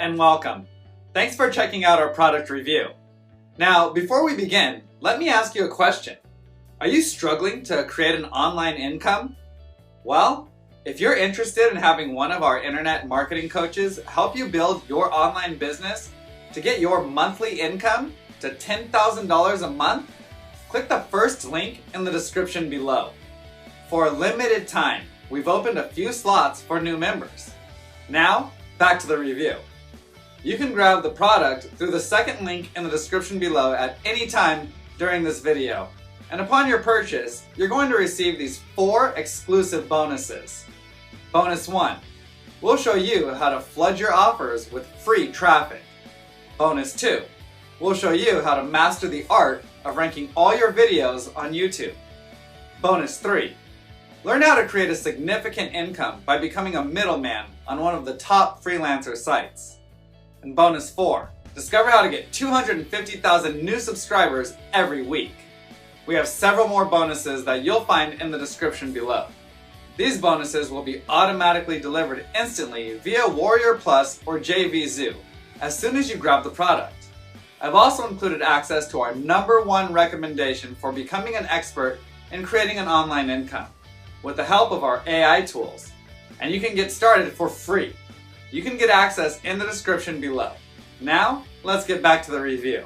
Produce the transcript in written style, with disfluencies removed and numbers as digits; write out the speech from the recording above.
and welcome. Thanks for checking out our product review. Now, before we begin, let me ask you a question. Are you struggling to create an online income? Well, if you're interested in having one of our internet marketing coaches help you build your online business to get your monthly income to $10,000 a month, click the first link in the description below. For a limited time, we've opened a few slots for new members. Now, back to the review. You can grab the product through the second link in the description below at any time during this video. And upon your purchase, you're going to receive these 4 exclusive bonuses. Bonus 1. We'll show you how to flood your offers with free traffic. Bonus 2. We'll show you how to master the art of ranking all your videos on YouTube. Bonus 3. Learn how to create a significant income by becoming a middleman on one of the top freelancer sites. And bonus 4. Discover how to get 250,000 new subscribers every week. We have several more bonuses that you'll find in the description below. These bonuses will be automatically delivered instantly via Warrior Plus or JVZoo as soon as you grab the product. I've also included access to our #1 recommendation for becoming an expert in creating an online income with the help of our AI tools. And you can get started for free. You can get access in the description below. Now, let's get back to the review.